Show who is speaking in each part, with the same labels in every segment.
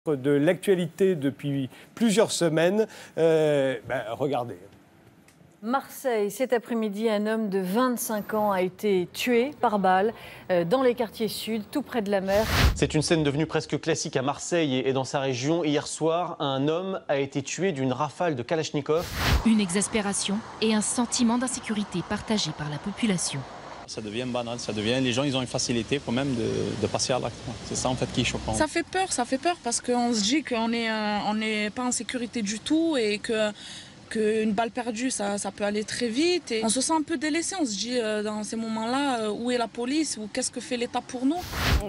Speaker 1: De l'actualité depuis plusieurs semaines. Regardez.
Speaker 2: Marseille, cet après-midi, un homme de 25 ans a été tué par balle dans les quartiers sud, tout près de la mer.
Speaker 3: C'est une scène devenue presque classique à Marseille et dans sa région. Hier soir, un homme a été tué d'une rafale de Kalachnikov.
Speaker 4: Une exaspération et un sentiment d'insécurité partagé par la population.
Speaker 5: Ça devient banal, les gens ils ont une facilité quand même de passer à l'acte. C'est ça en fait qui est choquant.
Speaker 6: Ça fait peur parce qu'on se dit qu'on n'est pas en sécurité du tout et qu'une balle perdue ça peut aller très vite. Et on se sent un peu délaissé, on se dit dans ces moments-là où est la police ou qu'est-ce que fait l'État pour nous.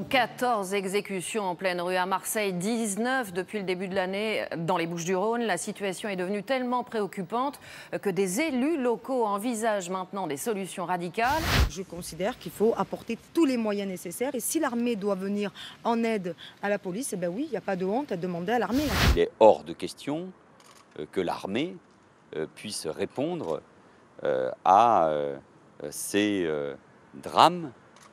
Speaker 7: 14 exécutions en pleine rue à Marseille, 19 depuis le début de l'année dans les Bouches-du-Rhône. La situation est devenue tellement préoccupante que des élus locaux envisagent maintenant des solutions radicales.
Speaker 8: Je considère qu'il faut apporter tous les moyens nécessaires et si l'armée doit venir en aide à la police, eh bien oui, il n'y a pas de honte à demander à l'armée.
Speaker 9: Il est hors de question que l'armée puisse répondre à ces drames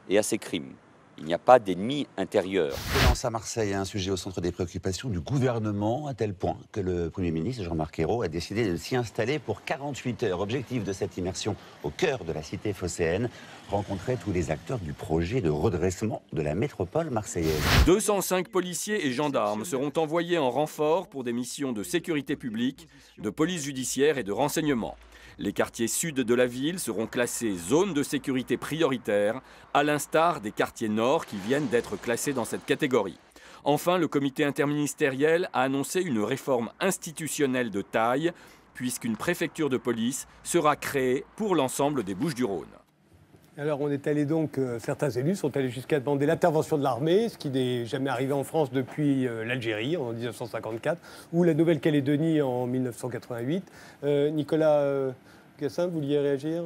Speaker 9: et à ces crimes. Il n'y a pas d'ennemi intérieur.
Speaker 10: Violence à Marseille, un sujet au centre des préoccupations du gouvernement, à tel point que le Premier ministre Jean-Marc Ayrault a décidé de s'y installer pour 48 heures. Objectif de cette immersion au cœur de la cité phocéenne, rencontrer tous les acteurs du projet de redressement de la métropole marseillaise.
Speaker 11: 205 policiers et gendarmes seront envoyés en renfort pour des missions de sécurité publique, de police judiciaire et de renseignement. Les quartiers sud de la ville seront classés zones de sécurité prioritaire, à l'instar des quartiers nord qui viennent d'être classés dans cette catégorie. Enfin, le comité interministériel a annoncé une réforme institutionnelle de taille, puisqu'une préfecture de police sera créée pour l'ensemble des Bouches-du-Rhône.
Speaker 1: Alors on est allé donc, certains élus sont allés jusqu'à demander l'intervention de l'armée, ce qui n'est jamais arrivé en France depuis l'Algérie en 1954 ou la Nouvelle-Calédonie en 1988. Nicolas Gassin, vous vouliez réagir ?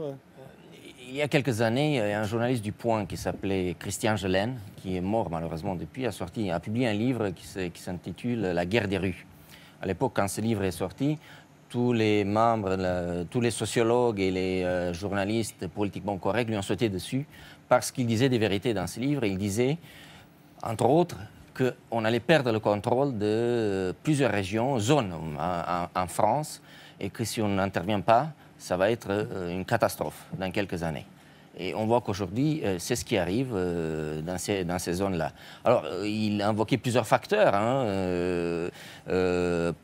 Speaker 12: Il y a quelques années, un journaliste du Point qui s'appelait Christian Gelaine, qui est mort malheureusement depuis, a publié un livre qui s'intitule « La guerre des rues ». À l'époque, quand ce livre est sorti, tous les membres, tous les sociologues et les journalistes politiquement corrects lui ont sauté dessus parce qu'il disait des vérités dans ce livre. Il disait, entre autres, qu'on allait perdre le contrôle de plusieurs régions, zones en France, et que si on n'intervient pas, ça va être une catastrophe dans quelques années. Et on voit qu'aujourd'hui, c'est ce qui arrive dans ces zones-là. Alors, il a invoqué plusieurs facteurs.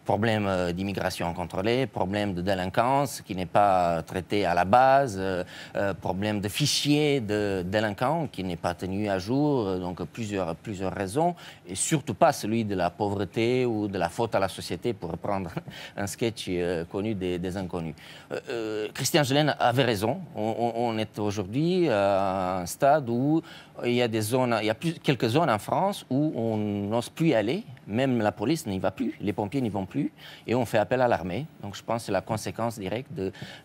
Speaker 12: Problème d'immigration incontrôlée, problème de délinquance qui n'est pas traité à la base, problème de fichier de délinquants qui n'est pas tenu à jour, donc plusieurs raisons, et surtout pas celui de la pauvreté ou de la faute à la société, pour reprendre un sketch connu des inconnus. Christian Gelaine avait raison. On est aujourd'hui à un stade où il y a quelques zones en France où on n'ose plus y aller, même la police n'y va plus, les pompiers n'y vont plus, et on fait appel à l'armée. Donc je pense que c'est la conséquence directe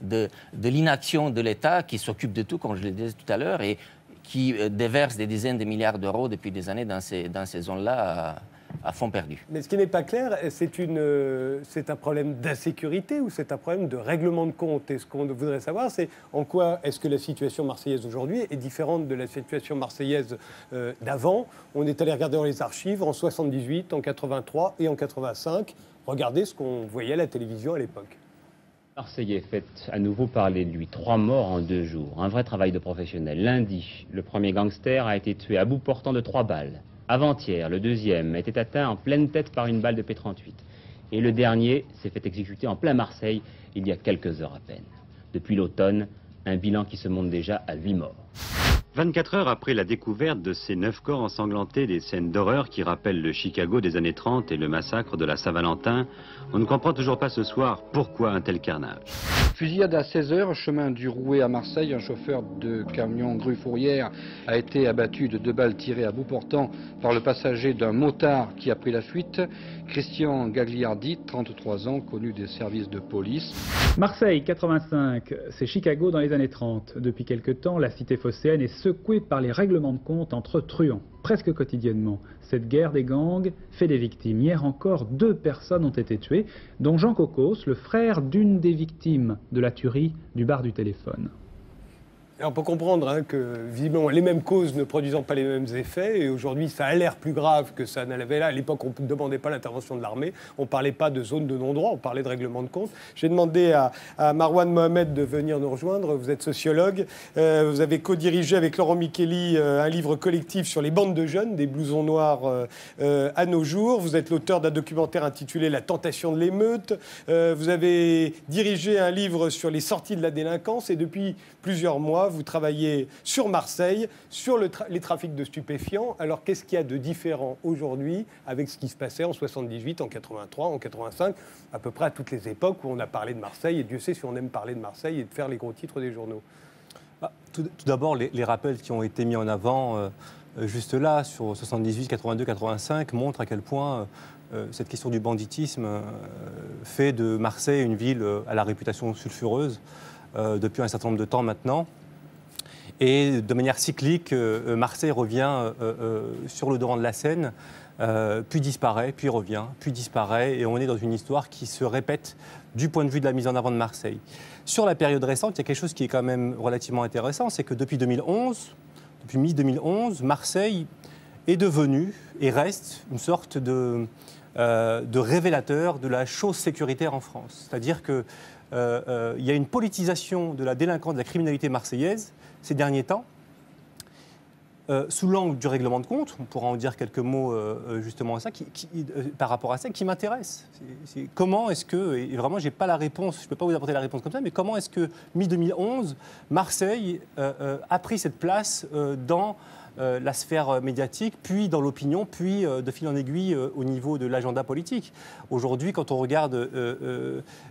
Speaker 12: de l'inaction de l'État qui s'occupe de tout, comme je le disais tout à l'heure, et qui déverse des dizaines de milliards d'euros depuis des années dans ces zones-là à fond perdu.
Speaker 1: Mais ce qui n'est pas clair, c'est un problème d'insécurité ou c'est un problème de règlement de compte. Et ce qu'on voudrait savoir, c'est en quoi est-ce que la situation marseillaise aujourd'hui est différente de la situation marseillaise d'avant. On est allé regarder dans les archives en 78, en 83 et en 85. Regardez ce qu'on voyait à la télévision à l'époque.
Speaker 13: Marseillais fait à nouveau parler de lui. 3 morts en 2 jours. Un vrai travail de professionnel. Lundi, le premier gangster a été tué à bout portant de 3 balles. Avant-hier, le deuxième était atteint en pleine tête par une balle de P38. Et le dernier s'est fait exécuter en plein Marseille il y a quelques heures à peine. Depuis l'automne, un bilan qui se monte déjà à 8 morts.
Speaker 14: 24 heures après la découverte de ces 9 corps ensanglantés, des scènes d'horreur qui rappellent le Chicago des années 30 et le massacre de la Saint-Valentin, on ne comprend toujours pas ce soir pourquoi un tel carnage.
Speaker 15: Fusillade à 16h, chemin du Rouet à Marseille, un chauffeur de camion grue fourrière a été abattu de 2 balles tirées à bout portant par le passager d'un motard qui a pris la fuite. Christian Gagliardi, 33 ans, connu des services de police.
Speaker 16: Marseille, 85, c'est Chicago dans les années 30. Depuis quelque temps, la cité phocéenne est secouée par les règlements de compte entre truands, presque quotidiennement. Cette guerre des gangs fait des victimes. Hier encore, 2 personnes ont été tuées, dont Jean Cocos, le frère d'une des victimes de la tuerie du bar du téléphone.
Speaker 1: On peut comprendre hein, que, visiblement, les mêmes causes ne produisant pas les mêmes effets, et aujourd'hui, ça a l'air plus grave que ça n'avait là. À l'époque, on ne demandait pas l'intervention de l'armée, on ne parlait pas de zone de non-droit, on parlait de règlement de compte. J'ai demandé à Marwan Mohamed de venir nous rejoindre. Vous êtes sociologue, vous avez co-dirigé avec Laurent Micheli un livre collectif sur les bandes de jeunes, des blousons noirs à nos jours. Vous êtes l'auteur d'un documentaire intitulé « La tentation de l'émeute ». Vous avez dirigé un livre sur les sorties de la délinquance, et depuis plusieurs mois, vous travaillez sur Marseille, sur les trafics de stupéfiants. Alors, qu'est-ce qu'il y a de différent aujourd'hui avec ce qui se passait en 78, en 83, en 85, à peu près à toutes les époques où on a parlé de Marseille, et Dieu sait si on aime parler de Marseille et de faire les gros titres des journaux.
Speaker 17: Tout d'abord, les rappels qui ont été mis en avant juste là, sur 78, 82, 85, montrent à quel point cette question du banditisme fait de Marseille une ville à la réputation sulfureuse depuis un certain nombre de temps maintenant. Et de manière cyclique, Marseille revient sur le devant de la scène, puis disparaît, puis revient, puis disparaît. Et on est dans une histoire qui se répète du point de vue de la mise en avant de Marseille. Sur la période récente, il y a quelque chose qui est quand même relativement intéressant, c'est que depuis mi-2011, Marseille est devenue et reste une sorte de révélateur de la chose sécuritaire en France. C'est-à-dire qu'il y a une politisation de la délinquance, de la criminalité marseillaise ces derniers temps, sous l'angle du règlement de compte. On pourra en dire quelques mots justement à ça, par rapport à ça, qui m'intéresse. Comment est-ce que, et vraiment je n'ai pas la réponse, je ne peux pas vous apporter la réponse comme ça, mais comment est-ce que mi-2011, Marseille a pris cette place dans la sphère médiatique, puis dans l'opinion, puis de fil en aiguille au niveau de l'agenda politique. Aujourd'hui, quand on regarde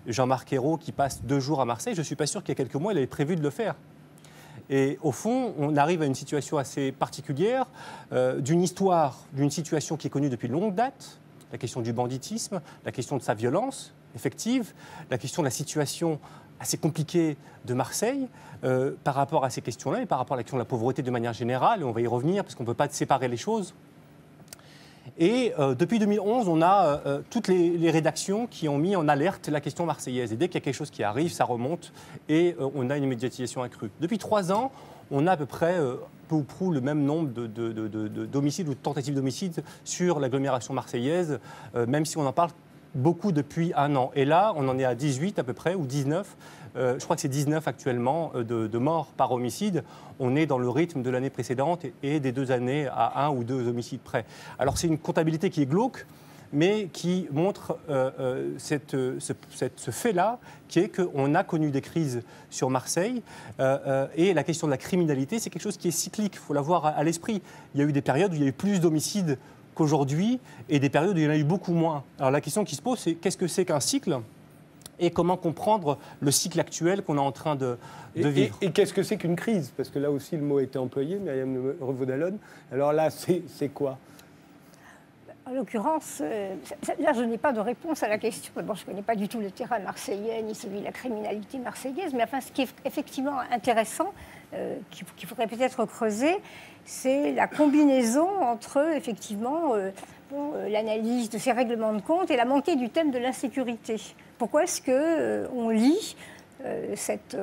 Speaker 17: Jean-Marc Ayrault qui passe 2 jours à Marseille, je ne suis pas sûr qu'il y a quelques mois, il avait prévu de le faire. Et au fond, on arrive à une situation assez particulière, d'une histoire, d'une situation qui est connue depuis longue date, la question du banditisme, la question de sa violence effective, la question de la situation assez compliquée de Marseille, par rapport à ces questions-là et par rapport à la question de la pauvreté de manière générale, et on va y revenir parce qu'on ne peut pas séparer les choses. Et depuis 2011, on a toutes les rédactions qui ont mis en alerte la question marseillaise. Et dès qu'il y a quelque chose qui arrive, ça remonte et on a une médiatisation accrue. Depuis 3 ans, on a à peu près, peu ou prou, le même nombre d'homicides ou de tentatives d'homicide sur l'agglomération marseillaise, même si on en parle beaucoup depuis 1 an. Et là, on en est à 18 à peu près, ou 19. Je crois que c'est 19 actuellement de morts par homicide. On est dans le rythme de l'année précédente et des 2 années à 1 ou 2 homicides près. Alors c'est une comptabilité qui est glauque, mais qui montre ce fait-là, qui est qu'on a connu des crises sur Marseille. Et la question de la criminalité, c'est quelque chose qui est cyclique, il faut l'avoir à l'esprit. Il y a eu des périodes où il y a eu plus d'homicides qu'aujourd'hui, et des périodes où il y en a eu beaucoup moins. Alors la question qui se pose, c'est qu'est-ce que c'est qu'un cycle ? Et comment comprendre le cycle actuel qu'on est en train de vivre. Et qu'est-ce que c'est qu'une crise? Parce que là aussi, le mot a été employé, Myriam Revaud-Dallon. Alors là, c'est quoi?
Speaker 18: En l'occurrence, là, je n'ai pas de réponse à la question. D'abord, je ne connais pas du tout le terrain marseillais, ni celui de la criminalité marseillaise. Mais enfin, ce qui est effectivement intéressant, qu'il faudrait peut-être creuser, c'est la combinaison entre, effectivement, l'analyse de ces règlements de compte et la montée du thème de l'insécurité. Pourquoi est-ce qu'on lie cette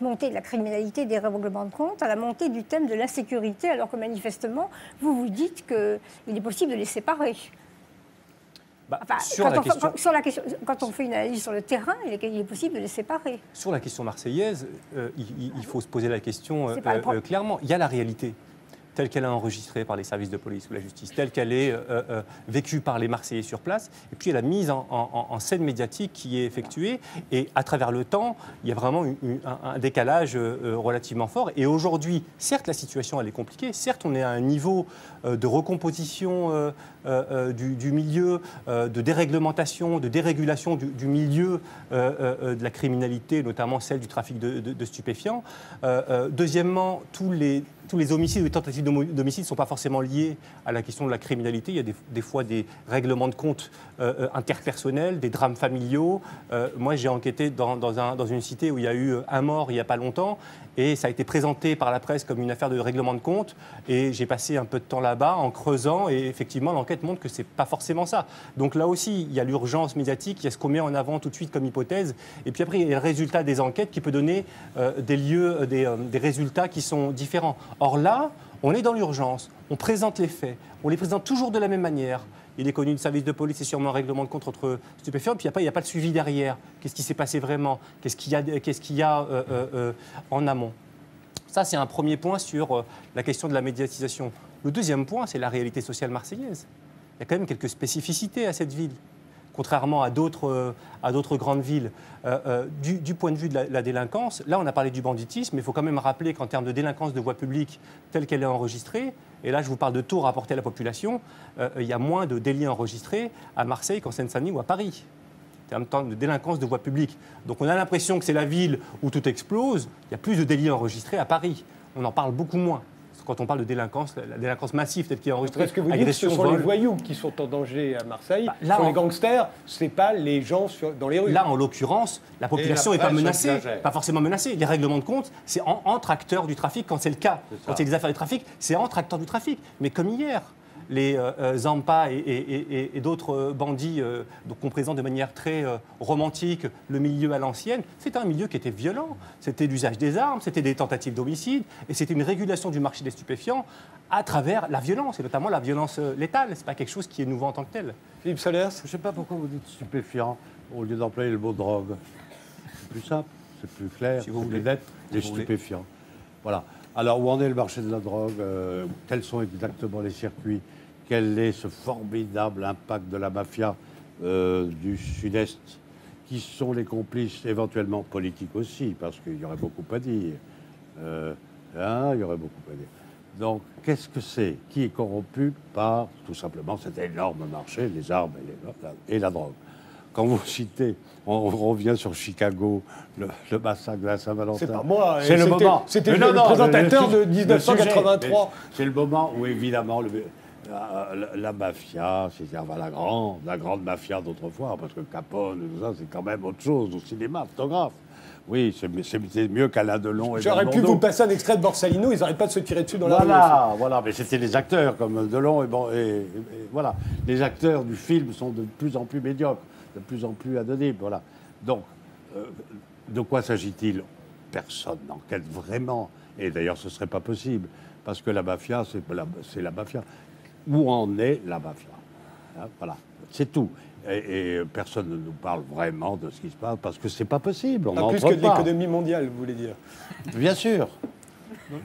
Speaker 18: montée de la criminalité des règlements de compte à la montée du thème de l'insécurité, alors que manifestement, vous dites qu'il est possible de les séparer? Quand on fait une analyse sur le terrain, il est possible de les séparer. Sur
Speaker 17: la question marseillaise, il faut se poser la question clairement. Il y a la réalité telle qu'elle est enregistrée par les services de police ou la justice, telle qu'elle est vécue par les Marseillais sur place, et puis il y a la mise en scène médiatique qui est effectuée, et à travers le temps, il y a vraiment un décalage relativement fort. Et aujourd'hui, certes, la situation elle est compliquée, certes, on est à un niveau de recomposition du milieu, de déréglementation, de dérégulation du milieu de la criminalité, notamment celle du trafic de stupéfiants. Deuxièmement, tous les homicides ou les tentatives d'homicide ne sont pas forcément liés à la question de la criminalité. Il y a des fois des règlements de compte interpersonnels, des drames familiaux. Moi, j'ai enquêté dans une cité où il y a eu un mort il n'y a pas longtemps, et ça a été présenté par la presse comme une affaire de règlement de compte. Et j'ai passé un peu de temps là-bas en creusant, et effectivement, l'enquête enquêtes montrent que ce n'est pas forcément ça. Donc là aussi, il y a l'urgence médiatique, il y a ce qu'on met en avant tout de suite comme hypothèse. Et puis après, il y a le résultat des enquêtes qui peut donner des résultats qui sont différents. Or là, on est dans l'urgence, on présente les faits, on les présente toujours de la même manière. Il est connu du service de police, c'est sûrement un règlement de compte entre stupéfiants. Puis après, il n'y a pas de suivi derrière. Qu'est-ce qui s'est passé vraiment? Qu'est-ce qu'il y a en amont? Ça, c'est un premier point sur la question de la médiatisation. Le deuxième point, c'est la réalité sociale marseillaise. Il y a quand même quelques spécificités à cette ville, contrairement à d'autres grandes villes. Du point de vue de la délinquance, là, on a parlé du banditisme, mais il faut quand même rappeler qu'en termes de délinquance de voie publique telle qu'elle est enregistrée, et là, je vous parle de taux rapportés à la population, il y a moins de délits enregistrés à Marseille qu'en Seine-Saint-Denis ou à Paris, en termes de délinquance de voie publique. Donc on a l'impression que c'est la ville où tout explose. Il y a plus de délits enregistrés à Paris. On en parle beaucoup moins. Quand on parle de délinquance, la délinquance massive telle qu'elle est enregistrée,
Speaker 1: parce que vous dites que ce sont les voyous qui sont en danger à Marseille, les gangsters, ce n'est pas les gens dans les rues.
Speaker 17: Là, en l'occurrence, la population n'est pas menacée, pas forcément menacée. Les règlements de compte, c'est entre acteurs du trafic quand c'est le cas. Quand il y a des affaires de trafic, c'est entre acteurs du trafic. Mais comme hier, les Zampa et d'autres bandits qu'on présente de manière très romantique, le milieu à l'ancienne, c'était un milieu qui était violent. C'était l'usage des armes, c'était des tentatives d'homicide, et c'était une régulation du marché des stupéfiants à travers la violence, et notamment la violence létale. Ce n'est pas quelque chose qui est nouveau en tant que tel.
Speaker 1: Philippe Solers?
Speaker 19: Je ne sais pas pourquoi vous dites stupéfiant au lieu d'employer le mot drogue. C'est plus simple, c'est plus clair, si vous voulez d'être des stupéfiants. Voilà. Alors, où en est le marché de la drogue? Quels sont exactement les circuits? Quel est ce formidable impact de la mafia du Sud-Est? Qui sont les complices, éventuellement politiques aussi, parce qu'il y aurait beaucoup à dire. Il y aurait beaucoup à dire. Donc, qu'est-ce que c'est? Qui est corrompu par, tout simplement, cet énorme marché, les armes et la drogue? Quand vous citez, on revient sur Chicago, le massacre de la Saint-Valentin.
Speaker 1: C'est pas moi,
Speaker 19: c'est le moment.
Speaker 1: C'était le présentateur de 1983.
Speaker 19: C'est le moment où, évidemment, la mafia, c'est-à-dire la grande mafia d'autrefois, parce que Capone, tout ça, c'est quand même autre chose au cinéma, photographe. Oui, c'est mieux qu'Alain Delon.
Speaker 1: J'aurais pu vous passer un extrait de Borsalino, ils n'arrêtent pas de se tirer dessus dans la rue.
Speaker 19: Voilà, mais c'était les acteurs comme Delon et voilà. Les acteurs du film sont de plus en plus médiocres, de plus en plus anonymes, voilà. Donc, de quoi s'agit-il? Personne n'enquête vraiment. Et d'ailleurs, ce ne serait pas possible, parce que la mafia, c'est la mafia. Où en est la mafia? Voilà, c'est tout. Et personne ne nous parle vraiment de ce qui se passe, parce que c'est pas possible.
Speaker 1: Pas plus que de l'économie mondiale, vous voulez dire?
Speaker 19: Bien sûr.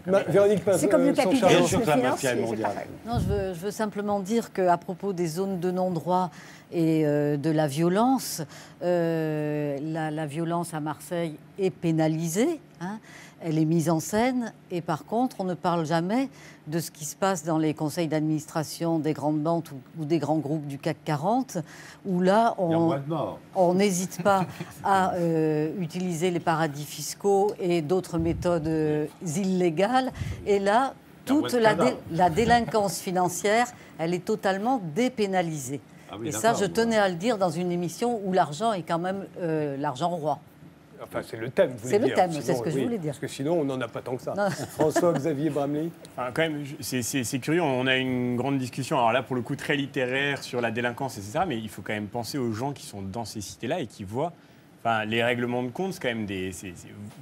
Speaker 1: Véronique Pinson,
Speaker 18: c'est comme le capitalisme
Speaker 19: financier, c'est
Speaker 2: pareil. Non, je veux simplement dire qu'à propos des zones de non-droit et de la violence, la violence à Marseille est pénalisée, hein, elle est mise en scène, et par contre, on ne parle jamais de ce qui se passe dans les conseils d'administration des grandes banques ou des grands groupes du CAC 40, où là, on n'hésite pas à utiliser les paradis fiscaux et d'autres méthodes illégales. Et là, toute la délinquance financière, elle est totalement dépénalisée. Ah oui, et ça, je tenais à le dire dans une émission où l'argent est quand même l'argent roi.
Speaker 1: Enfin, c'est le thème, vous voulez dire.
Speaker 2: C'est le thème, c'est ce que je voulais dire.
Speaker 1: Parce que sinon, on n'en a pas tant que ça. François-Xavier Bramley.
Speaker 20: Enfin, quand même, c'est curieux, on a une grande discussion, alors là, pour le coup, très littéraire sur la délinquance, etc. Mais il faut quand même penser aux gens qui sont dans ces cités-là et qui voient... Enfin, les règlements de compte, c'est quand même des...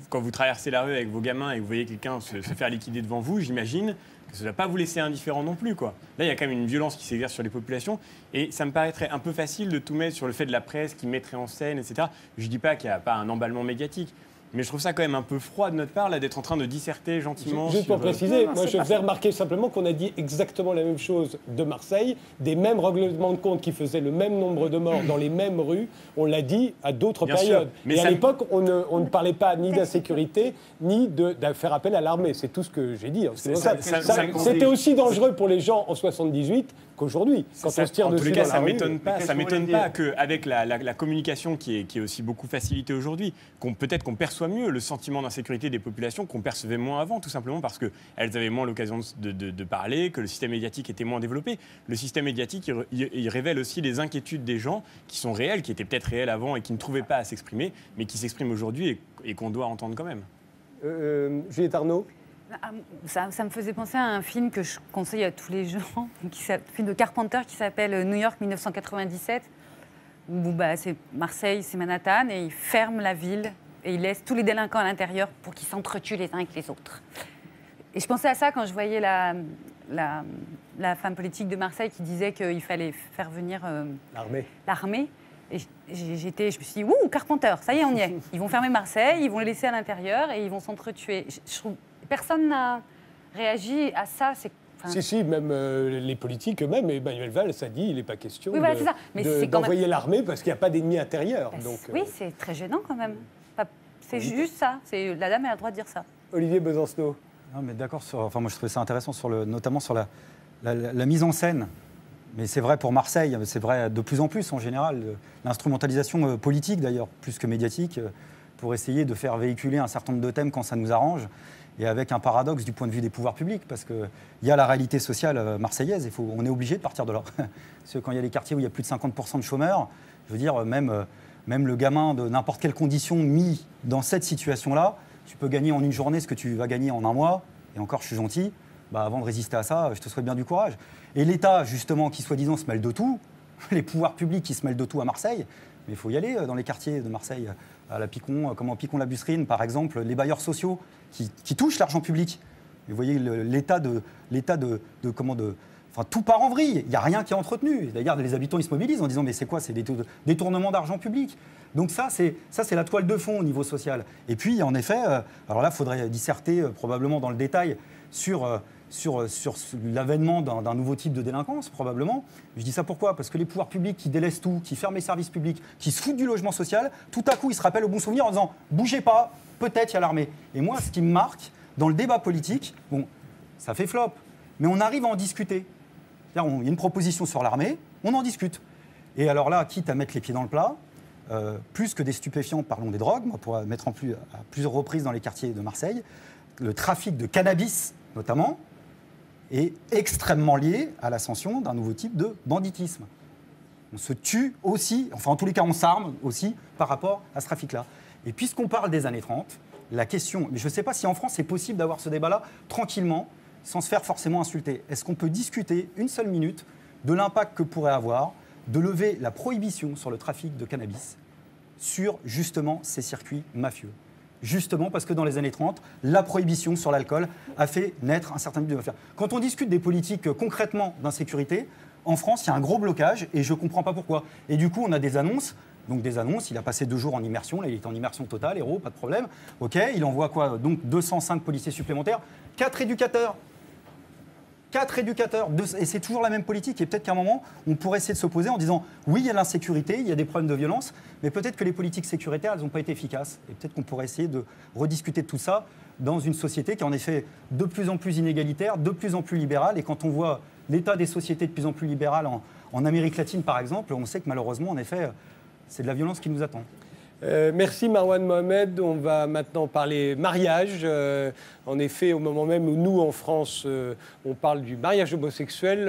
Speaker 20: Quand vous traversez la rue avec vos gamins et que vous voyez quelqu'un se faire liquider devant vous, j'imagine que ça ne va pas vous laisser indifférent non plus, quoi. Là, il y a quand même une violence qui s'exerce sur les populations et ça me paraîtrait un peu facile de tout mettre sur le fait de la presse qui mettrait en scène, etc. Je ne dis pas qu'il n'y a pas un emballement médiatique, mais je trouve ça quand même un peu froid de notre part là, d'être en train de disserter gentiment.
Speaker 1: Juste pour préciser, moi je faisais remarquer simplement qu'on a dit exactement la même chose de Marseille, des mêmes règlements de compte qui faisaient le même nombre de morts dans les mêmes rues, on l'a dit à d'autres périodes. Mais à l'époque, on ne parlait pas ni d'insécurité, ni de faire appel à l'armée. C'est tout ce que j'ai dit. C'était aussi dangereux pour les gens en 78 qu'aujourd'hui, quand on se tire dessus dans la rue.
Speaker 20: Ça ne m'étonne pas qu'avec la communication qui est aussi beaucoup facilitée aujourd'hui, peut-être qu'on perçoit mieux le sentiment d'insécurité des populations qu'on percevait moins avant, tout simplement parce qu'elles avaient moins l'occasion de parler, que le système médiatique était moins développé. Le système médiatique, il révèle aussi les inquiétudes des gens qui sont réelles, qui étaient peut-être réelles avant et qui ne trouvaient pas à s'exprimer, mais qui s'expriment aujourd'hui et qu'on doit entendre quand même.
Speaker 1: Juliette Arnaud.
Speaker 21: Ça me faisait penser à un film que je conseille à tous les gens, un film de Carpenter qui s'appelle New York 1997, où c'est Marseille, c'est Manhattan, et il ferme la ville et il laisse tous les délinquants à l'intérieur pour qu'ils s'entretuent les uns avec les autres. Et je pensais à ça quand je voyais la femme politique de Marseille qui disait qu'il fallait faire venir l'armée. Et je me suis dit, ouh, Carpenter, ça y est, on y est. Ils vont fermer Marseille, ils vont les laisser à l'intérieur et ils vont s'entretuer. Je trouve personne n'a réagi à ça.
Speaker 1: Si, même les politiques eux-mêmes, et Manuel Valls a dit il n'est pas question
Speaker 21: d'envoyer
Speaker 1: l'armée parce qu'il n'y a pas d'ennemi intérieur.
Speaker 21: Oui, c'est très gênant quand même. C'est juste ça. La dame elle a le droit de dire ça.
Speaker 1: Olivier Besancenot.
Speaker 22: Non, mais d'accord. Moi, je trouvais ça intéressant, notamment sur la mise en scène. Mais c'est vrai pour Marseille, c'est vrai de plus en plus en général. L'instrumentalisation politique, d'ailleurs, plus que médiatique, pour essayer de faire véhiculer un certain nombre de thèmes quand ça nous arrange. Et avec un paradoxe du point de vue des pouvoirs publics, parce qu'il y a la réalité sociale marseillaise, on est obligé de partir de là. Parce que quand il y a les quartiers où il y a plus de 50% de chômeurs, je veux dire, même le gamin de n'importe quelle condition mis dans cette situation-là, tu peux gagner en une journée ce que tu vas gagner en un mois, et encore je suis gentil, avant de résister à ça, je te souhaite bien du courage. Et l'État, justement, qui soi-disant se mêle de tout, les pouvoirs publics qui se mêlent de tout à Marseille, mais il faut y aller dans les quartiers de Marseille, à la Picon, comme en Picon-la-Busserine, par exemple, les bailleurs sociaux qui touchent l'argent public. Et vous voyez tout part en vrille. Il n'y a rien qui est entretenu. D'ailleurs, les habitants ils se mobilisent en disant mais c'est quoi? C'est des détournements d'argent public. Donc ça c'est la toile de fond au niveau social. Et puis en effet, alors là, il faudrait disserter probablement dans le détail sur l'avènement d'un nouveau type de délinquance, probablement. Je dis ça pourquoi? Parce que les pouvoirs publics qui délaissent tout, qui ferment les services publics, qui se foutent du logement social, tout à coup, ils se rappellent au bon souvenir en disant « bougez pas, peut-être il y a l'armée ». Et moi, ce qui me marque dans le débat politique, bon, ça fait flop, mais on arrive à en discuter. Il y a une proposition sur l'armée, on en discute. Et alors là, quitte à mettre les pieds dans le plat, plus que des stupéfiants, parlons des drogues, moi, pour mettre à plusieurs reprises dans les quartiers de Marseille, le trafic de cannabis, notamment, est extrêmement lié à l'ascension d'un nouveau type de banditisme. On se tue aussi, enfin en tous les cas on s'arme aussi par rapport à ce trafic-là. Et puisqu'on parle des années 30, la question, mais je ne sais pas si en France c'est possible d'avoir ce débat-là tranquillement, sans se faire forcément insulter. Est-ce qu'on peut discuter une seule minute de l'impact que pourrait avoir de lever la prohibition sur le trafic de cannabis sur justement ces circuits mafieux? Justement parce que dans les années 30, la prohibition sur l'alcool a fait naître un certain nombre de mafias. Quand on discute des politiques concrètement d'insécurité, en France, il y a un gros blocage et je ne comprends pas pourquoi. Et du coup, on a des annonces. Donc des annonces, il a passé 2 jours en immersion, là il est en immersion totale, héros, pas de problème. Ok, il envoie quoi? Donc 205 policiers supplémentaires, 4 éducateurs. 4 éducateurs, et c'est toujours la même politique. Et peut-être qu'à un moment, on pourrait essayer de s'opposer en disant oui, il y a l'insécurité, il y a des problèmes de violence, mais peut-être que les politiques sécuritaires, elles n'ont pas été efficaces. Et peut-être qu'on pourrait essayer de rediscuter de tout ça dans une société qui est en effet de plus en plus inégalitaire, de plus en plus libérale. Et quand on voit l'état des sociétés de plus en plus libérales en Amérique latine, par exemple, on sait que malheureusement, en effet, c'est de la violence qui nous attend.
Speaker 1: Merci Marwan Mohamed. On va maintenant parler mariage. En effet, au moment même où nous, en France, on parle du mariage homosexuel,